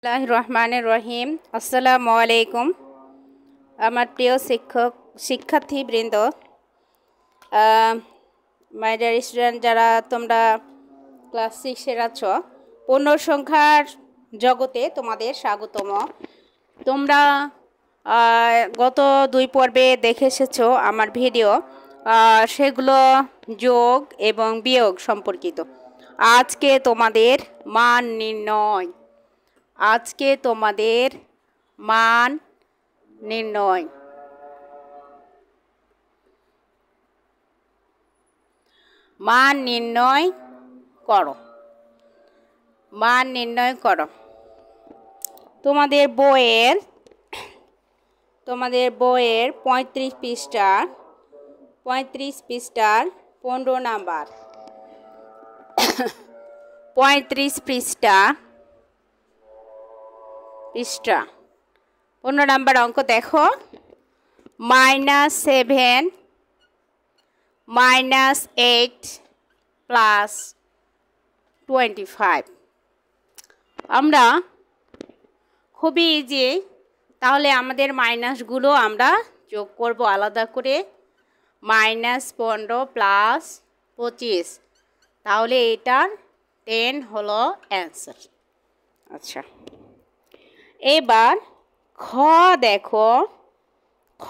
রহমানির রহিম। আসসালামু আলাইকুম আমার প্রিয় শিক্ষার্থীবৃন্দ, মাই ডিয়ার স্টুডেন্ট, যারা তোমরা ক্লাস 6-এর আছো, পূর্ণসংখ্যার জগতে তোমাদের স্বাগতম। তোমরা গত 2 পর্বে দেখে এসেছো আমার ভিডিও, সেগুলো যোগ এবং বিয়োগ সম্পর্কিত। আজকে তোমাদের মান নির্ণয় করো। তোমাদের বইয়ের 35 পৃষ্ঠার 15 নাম্বার 35 পৃষ্ঠা 15 নাম্বার অঙ্ক দেখো। -7 -8 + 25। আমরা খুবই ইজি, তাহলে আমাদের মাইনাসগুলো আমরা যোগ করব আলাদা করে। -15 + 25, তাহলে এটার 10 হলো অ্যান্সার। আচ্ছা, এবার খ দেখো। খ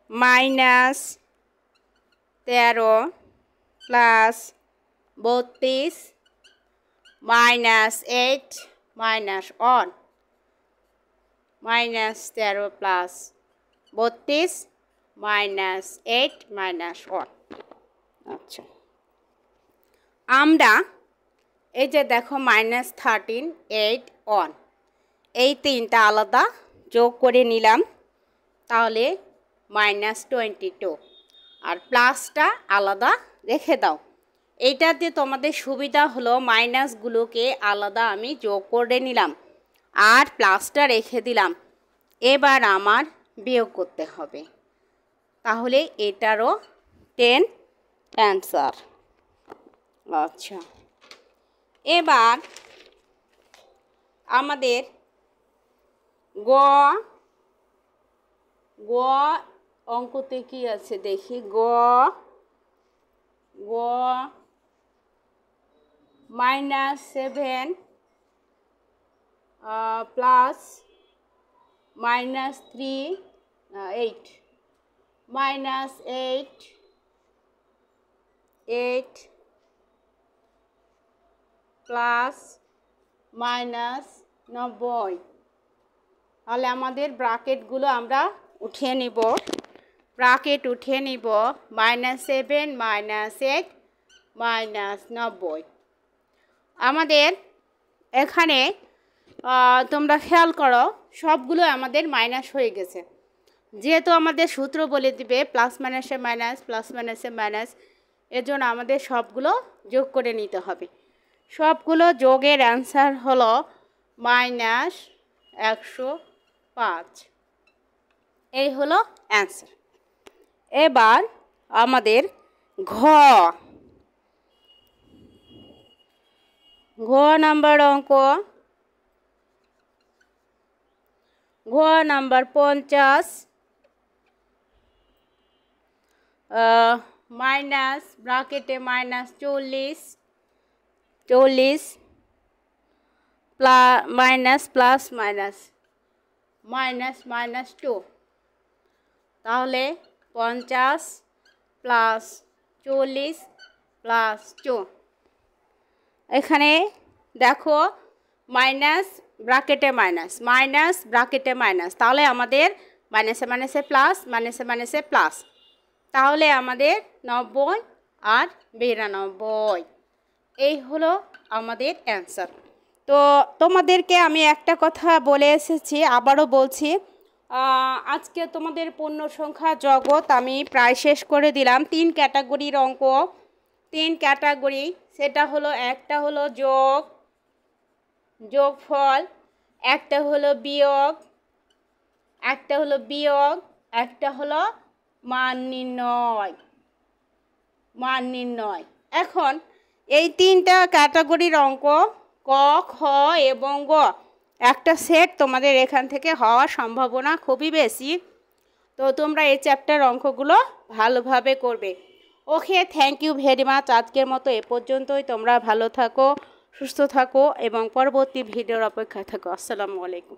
-13 + 32 -8 -1 -13 + 32 -8 -1। আচ্ছা, আমরা এই যে দেখো -13 8 1, এই তিনটা আলাদা যোগ করে নিলাম, তাহলে -22, আর প্লাসটা আলাদা রেখে দাও। এইটাতে তোমাদের সুবিধা হলো মাইনাসগুলোকে আলাদা আমি যোগ করে নিলাম আর প্লাসটা রেখে দিলাম। এবার আমার বিয়োগ করতে হবে, তাহলে এটারও 10 অ্যান্সার। আচ্ছা, এবার আমাদের গ অঙ্কতে কি আছে দেখি। গ -7 + -3 8 + -90। তাহলে আমাদের ব্র্যাকেটগুলো আমরা উঠিয়ে নিব। -7 -8 -90। আমাদের এখানে তোমরা খেয়াল করো, সবগুলো আমাদের মাইনাস হয়ে গেছে। যেহেতু আমাদের সূত্র বলে দিবে প্লাস মাইনাসে মাইনাস, প্লাস মাইনাসে মাইনাস, এর জন্য আমাদের সবগুলো যোগ করে নিতে হবে। সবগুলো যোগের অ্যান্সার হলো -105। এই হলো অ্যান্সার। এবার আমাদের ঘ নাম্বার অঙ্ক। ঘ নাম্বার 50 মাইনাস ব্র্যাকেটে -40 মাইনাস প্লাস মাইনাস -2, তাহলে 50 + 40 + 2। এখানে দেখো মাইনাস ব্র্যাকেটে মাইনাস, তাহলে আমাদের মাইনাসে মাইনাসে প্লাস, মাইনাসে মাইনাসে প্লাস, তাহলে আমাদের 90 আর 92। এই হলো আমাদের অ্যান্সার। তো তোমাদেরকে আমি একটা কথা বলে এসেছি, আবারও বলছি, আজকে তোমাদের পূর্ণ সংখ্যা জগৎ আমি প্রায় শেষ করে দিলাম। 3 ক্যাটাগরির অঙ্ক, 3 ক্যাটাগরি, সেটা হলো একটা হলো যোগফল, একটা হলো বিয়োগ, একটা হলো মান নির্ণয়। এখন এই তিনটা ক্যাটাগরির অঙ্ক ক, খ এবং গ একটা সেট তোমাদের এখান থেকে হওয়ার সম্ভাবনা খুবই বেশি। তো তোমরা এই চ্যাপ্টার অঙ্কগুলো ভালোভাবে করবে। ওকে, থ্যাংক ইউ ভেরি মাচ। আজকের মতো এ পর্যন্তই। তোমরা ভালো থাকো, সুস্থ থাকো এবং পরবর্তী ভিডিওর অপেক্ষায় থাকো। আসসালামু আলাইকুম।